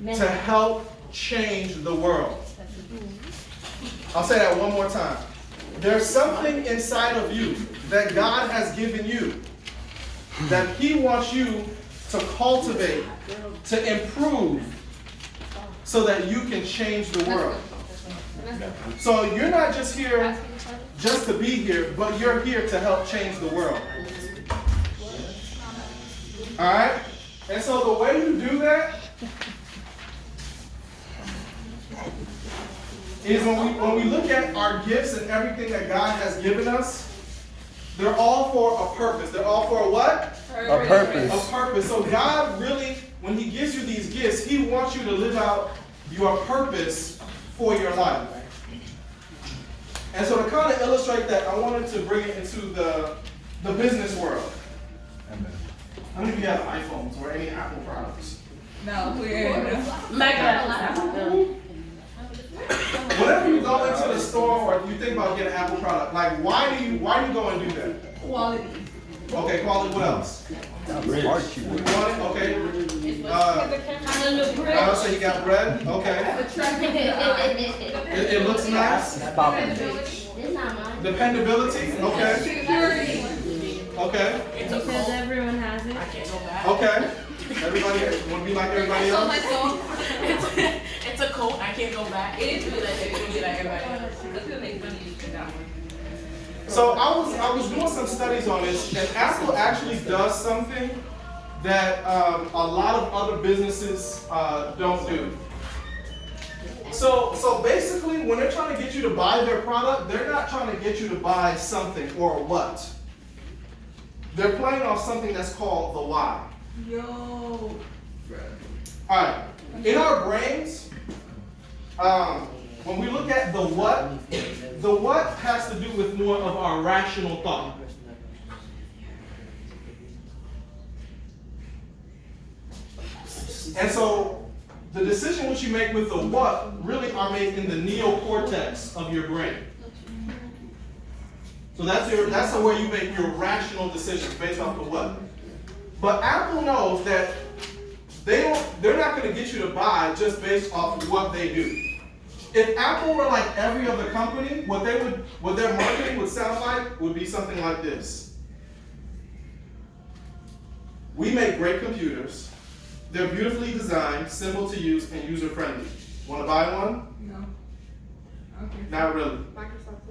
to help change the world. I'll say that one more time. There's something inside of you that God has given you that He wants you to cultivate, to improve, so that you can change the world. So you're not just here just to be here, but you're here to help change the world. Alright? And so the way you do that is when we look at our gifts and everything that God has given us, they're all for a purpose. They're all for a what? A purpose. A purpose. So God really, when He gives you these gifts, He wants you to live out your purpose for your life. And so to kind of illustrate that, I wanted to bring it into the business world. How many of you have iPhones or any Apple products? No, we're Whenever you go into the store or you think about getting an Apple product, like why do you go and do that? quality. Okay, quality. What else? You want it? Okay. I'll say you got bread. Okay. It looks nice. Dependability. Okay. Okay. Because everyone has it. Okay. Everybody want to be like everybody else? It's a coat. I can't go back. It is really like it's gonna be like everybody else. That's gonna make money if you got one. So I was doing some studies on this, and Apple actually does something that a lot of other businesses don't do. So basically, when they're trying to get you to buy their product, they're not trying to get you to buy something or what. They're playing off something that's called the why. Yo. All right. In our brains, when we look at the what has to do with more of our rational thought. And so the decision which you make with the what really are made in the neocortex of your brain. So that's where you make your rational decisions based off of what. But Apple knows that they're not going to get you to buy just based off of what they do. If Apple were like every other company, what their marketing would sound like would be something like this. We make great computers. They're beautifully designed, simple to use, and user-friendly. Want to buy one? No. Okay. Not really. Microsoft.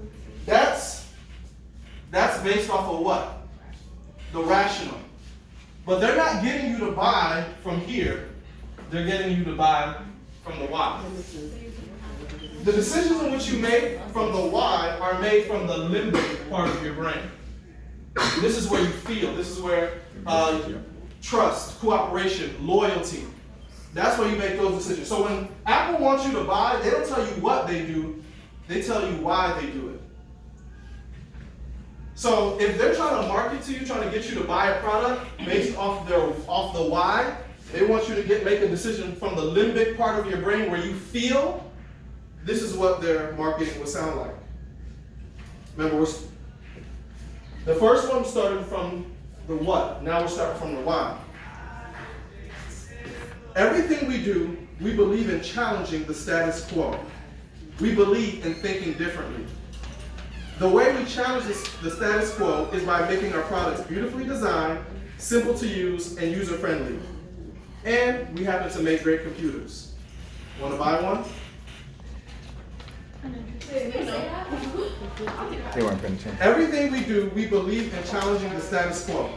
That's based off of what? The rational. But they're not getting you to buy from here. They're getting you to buy from the why. The decisions in which you make from the why are made from the limbic part of your brain. This is where you feel. This is where trust, cooperation, loyalty. That's where you make those decisions. So when Apple wants you to buy, they don't tell you what they do. They tell you why they do it. So if they're trying to market to you, trying to get you to buy a product based off the why, they want you to make a decision from the limbic part of your brain where you feel. This is what their marketing would sound like. Remember, the first one started from the what. Now we're starting from the why. Everything we do, we believe in challenging the status quo. We believe in thinking differently. The way we challenge the status quo is by making our products beautifully designed, simple to use, and user-friendly. And we happen to make great computers. Want to buy one? They weren't paying attention. Everything we do, we believe in challenging the status quo.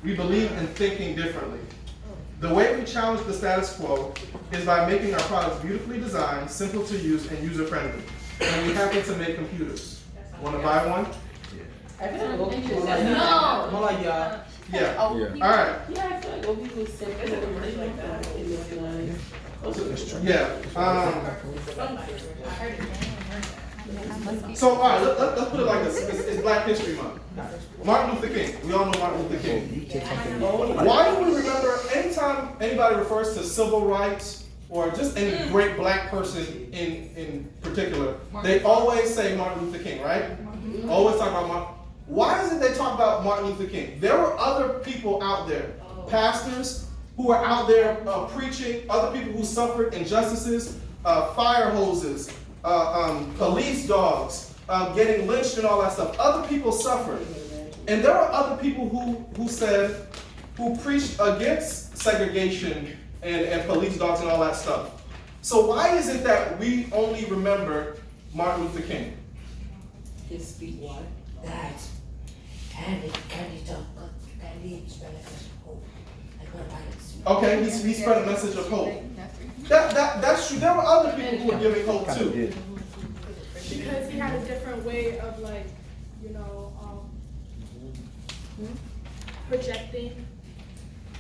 We believe in thinking differently. The way we challenge the status quo is by making our products beautifully designed, simple to use, and user-friendly. And we happen to make computers. Want to buy one? No. More like y'all. Yeah. Yeah. All right. Yeah, I feel like when people say Yeah. So, all right, let's put it like this. It's Black History Month. Martin Luther King. We all know Martin Luther King. Why do we remember, anytime anybody refers to civil rights or just any great black person in particular, they always say Martin Luther King, right? Always talk about Martin. Why is it they talk about Martin Luther King? There were other people out there, pastors, who are out there preaching, other people who suffered injustices, fire hoses, police dogs, getting lynched and all that stuff. Other people suffered. And there are other people who preached against segregation and police dogs and all that stuff. So why is it that we only remember Martin Luther King? His speech. What? That candy talk, candy spell like a hope. Okay, he spread a message of hope. That's true. There were other people who were giving hope Kind of too. did. Because he had a different way of like, you know, projecting.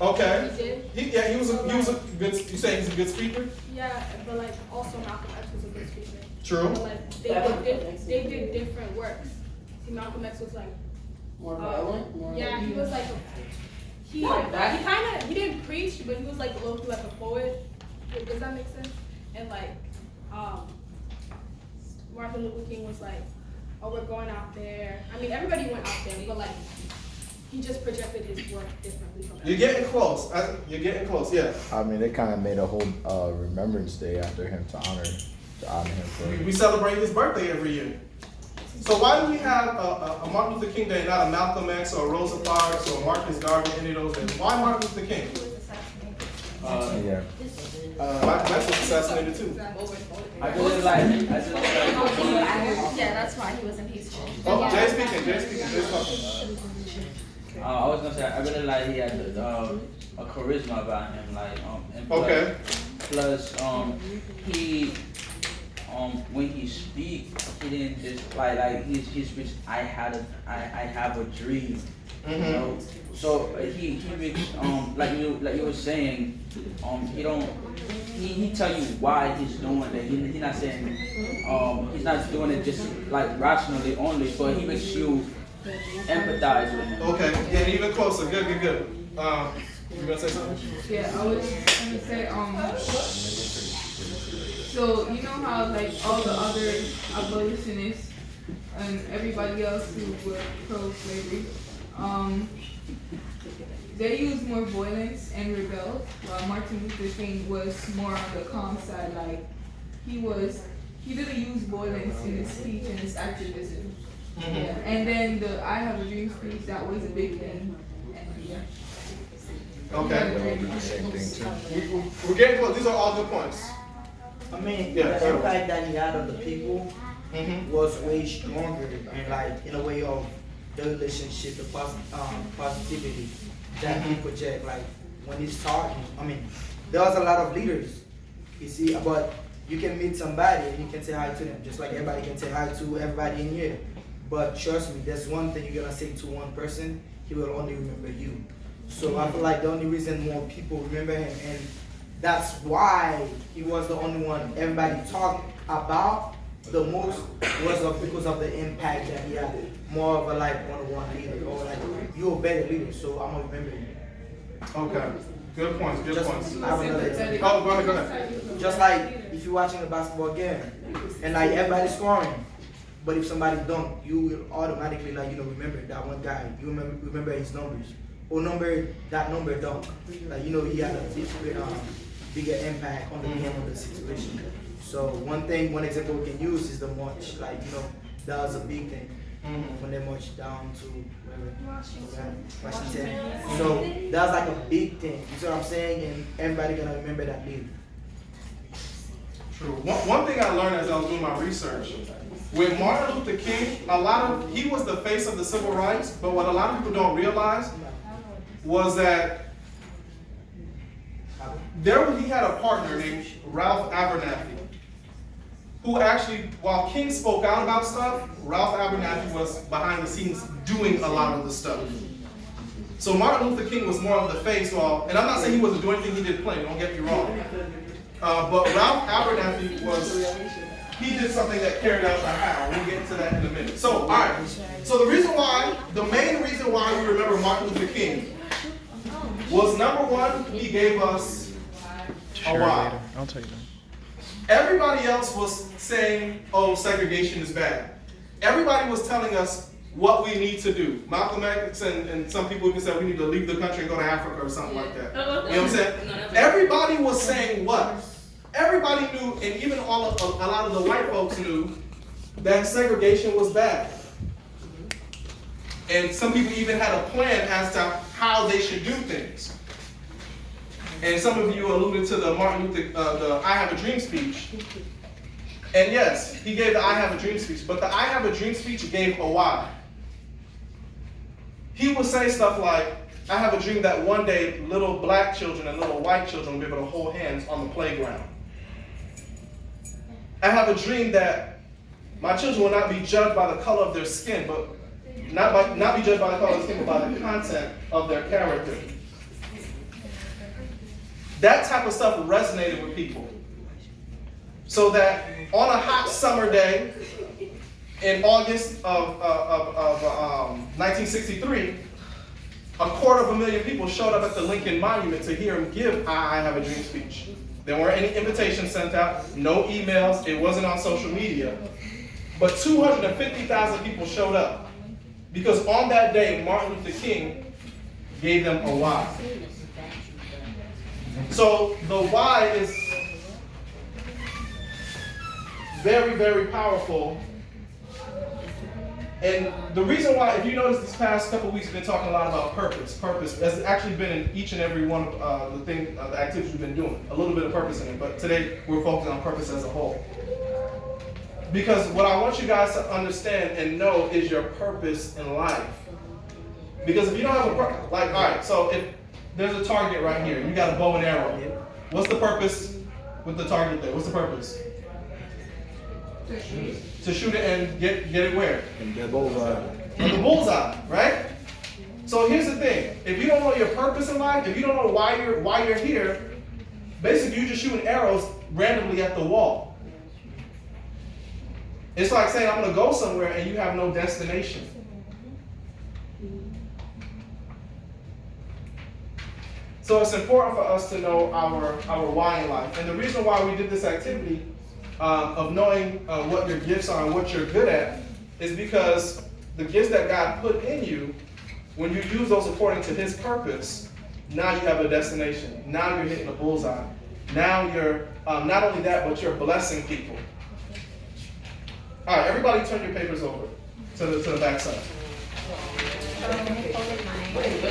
Okay. He did. He was a good. You saying he's a good speaker? Yeah, but like also Malcolm X was a good speaker. True. But like they did different works. See, Malcolm X was like More violent? More yeah, he was like he didn't preach, but he was like low key like a poet. Does that make sense? And like Martin Luther King was like, oh, we're going out there. I mean, everybody went out there, but like he just projected his work differently from You're getting close. You're getting close. Yeah. I mean, they kind of made a whole Remembrance Day after him to honor him for. We celebrate his birthday every year. So why do we have a Martin Luther King Day, not a Malcolm X or a Rosa Parks or Marcus Garvey, any of those days? Why Martin Luther King? Yeah. Malcolm X was assassinated too. I really like. Yeah, that's why he wasn't peaceful. Oh, Jay speaking. Jay's talking. I was gonna say I really like he had a charisma about him, like and plus, Okay. plus he when he speak he didn't just like his speech I have a dream, you know. So he makes like you were saying he tell you why he's doing it. He not saying he's not doing it just like rationally only, but he makes you empathize with him. Okay, getting even closer. Good. You gonna say something? Yeah, I was gonna say, so you know how like all the other abolitionists and everybody else who were pro-slavery, they used more violence and rebelled, while Martin Luther King was more on the calm side. Like he didn't use violence in his speech and his activism. Yeah. And then the I Have a Dream speech, that was a big thing. And yeah. Okay. Same thing too. We're getting close. These are all good points. I mean, Yeah, the impact that he had on the people Mm-hmm. was way stronger, and like in a way of the relationship, the positivity that he project. Like when he's talking, I mean, there was a lot of leaders, you see, but you can meet somebody and you can say hi to them, just like everybody can say hi to everybody in here. But trust me, there's one thing you're gonna say to one person, he will only remember you. So I feel like the only reason more people remember him, and that's why he was the only one everybody talked about the most, was because of the impact that he had. More of a like one-on-one leader, or like you're a better leader, so I'm gonna remember you. Okay. Good points. I have another example. Oh, go ahead. Just like if you're watching a basketball game and like everybody's scoring, but if somebody dunk, you will automatically remember that one guy. You remember his numbers, or that number dunk. Like he had a bigger impact on the game of the situation. So one example we can use is the march. That was a big thing when they marched down to Washington. So that was like a big thing. You see what I'm saying? And everybody gonna remember that leader. True. One thing I learned as I was doing my research, with Martin Luther King, he was the face of the civil rights, but what a lot of people don't realize was that he had a partner named Ralph Abernathy, who actually, while King spoke out about stuff, Ralph Abernathy was behind the scenes doing a lot of the stuff. So Martin Luther King was more of the face, and I'm not saying he wasn't doing anything he did plain, don't get me wrong. But Ralph Abernathy he did something that carried out the how. We'll get into that in a minute. So, all right. So the main reason why we remember Martin Luther King was, number one, he gave us a why. I'll tell you that. Everybody else was saying, oh, segregation is bad. Everybody was telling us what we need to do. Malcolm X and some people even said we need to leave the country and go to Africa or something like that. You know what I'm saying? Everybody was saying what? Everybody knew, and even a lot of the white folks knew that segregation was bad. And some people even had a plan as to how they should do things. And some of you alluded to the Martin Luther, the I Have a Dream speech. And yes, he gave the I Have a Dream speech, but the I Have a Dream speech gave a why. He would say stuff like, I have a dream that one day little black children and little white children will be able to hold hands on the playground. I have a dream that my children will not be judged by the color of their skin, but not be judged by the color of their skin, but by the content of their character. That type of stuff resonated with people. So that on a hot summer day in August of 1963, 250,000 people showed up at the Lincoln Monument to hear him give I Have a Dream speech. There weren't any invitations sent out, no emails, it wasn't on social media. But 250,000 people showed up because on that day, Martin Luther King gave them a why. So the why is very, very powerful. And the reason why, if you notice these past couple weeks, we've been talking a lot about purpose. Purpose has actually been in each and every one of the activities we've been doing. A little bit of purpose in it, but today we're focusing on purpose as a whole. Because what I want you guys to understand and know is your purpose in life. Because if you don't have a purpose, like, all right, so if there's a target right here, you got a bow and arrow. What's the purpose with the target there? What's the purpose? To shoot it and get it where? And get bullseye. On the bullseye, right? So here's the thing: if you don't know your purpose in life, if you don't know why you're here, basically you're just shooting arrows randomly at the wall. It's like saying I'm gonna go somewhere and you have no destination. So it's important for us to know our why in life. And the reason why we did this activity of knowing what your gifts are and what you're good at is because the gifts that God put in you, when you use those according to His purpose, now you have a destination. Now you're hitting a bullseye. Now you're, not only that, but you're blessing people. All right, everybody turn your papers over to the back side.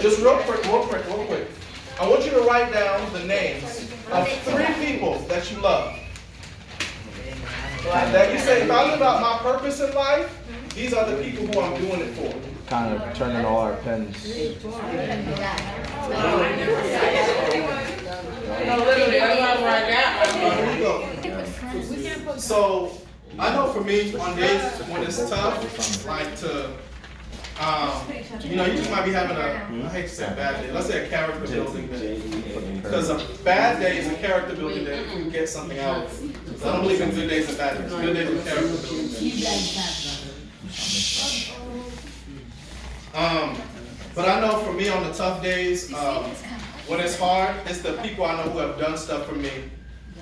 Just real quick. I want you to write down the names of 3 people that you love. That you say, if I live out my purpose in life, these are the people who I'm doing it for. Kind of turning all our pens. So I know for me, on days when it's tough, like to, you just might be having I hate to say a bad day, let's say a character building day. Because a bad day is a character building day if we get something out of it. I don't believe in good days and bad days. Good days are character building days. But I know for me on the tough days, when it's hard, it's the people I know who have done stuff for me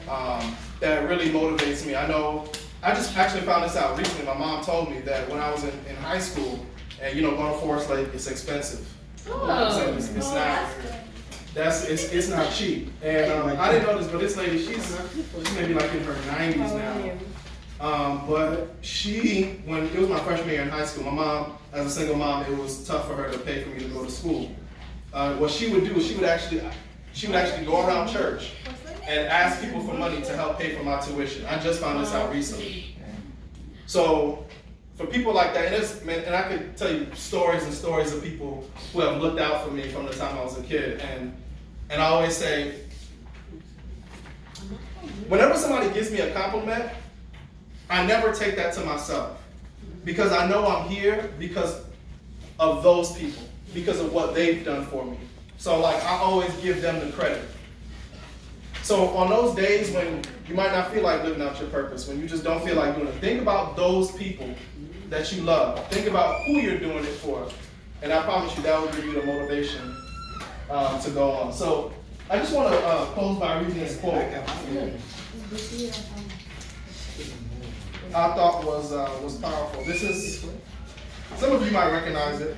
that really motivates me. I know, I just actually found this out recently. My mom told me that when I was in high school, and going to Forest Lake, it's expensive. So it's not. It's not cheap. And I didn't know this, but this lady, she's maybe like in her 90s now. But when it was my freshman year in high school, my mom, as a single mom, it was tough for her to pay for me to go to school. What she would do is she would actually go around church and ask people for money to help pay for my tuition. I just found this out recently. So for people like that, and I could tell you stories and stories of people who have looked out for me from the time I was a kid. And I always say, whenever somebody gives me a compliment, I never take that to myself. Because I know I'm here because of those people, because of what they've done for me. So I always give them the credit. So on those days when you might not feel like living out your purpose, when you just don't feel like doing it, think about those people that you love. Think about who you're doing it for. And I promise you that will give you the motivation to go on. So I just want to close by reading this quote. I thought was powerful. This is Some of you might recognize it.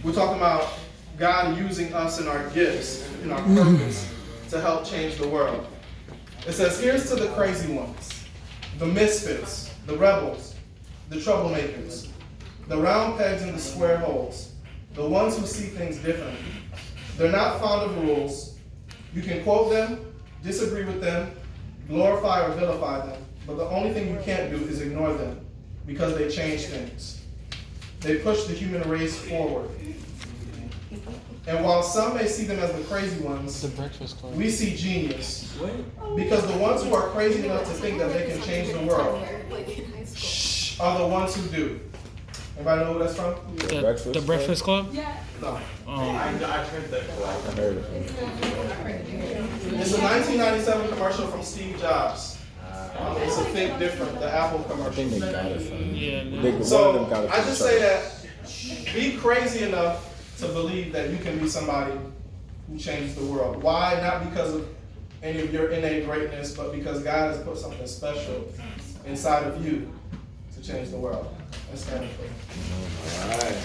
We're talking about God using us and our gifts and our purpose to help change the world. It says, here's to the crazy ones, the misfits, the rebels, the troublemakers, the round pegs in the square holes, the ones who see things differently. They're not fond of rules. You can quote them, disagree with them, glorify or vilify them, but the only thing you can't do is ignore them because they change things. They push the human race forward. And while some may see them as the crazy ones, we see genius. Because the ones who are crazy enough to think that they can change the world are the ones who do. Everybody know who that's from? The Breakfast Club? Yeah. No. I heard of it. It's a 1997 commercial from Steve Jobs. It's a Think Different, the Apple I commercial. think they got it from. Yeah. One of them So got it I from just Chuck. say that be crazy enough to believe that you can be somebody who changes the world. Why? Not because of any of your innate greatness, but because God has put something special inside of you to change the world. Let's stand for it. All right.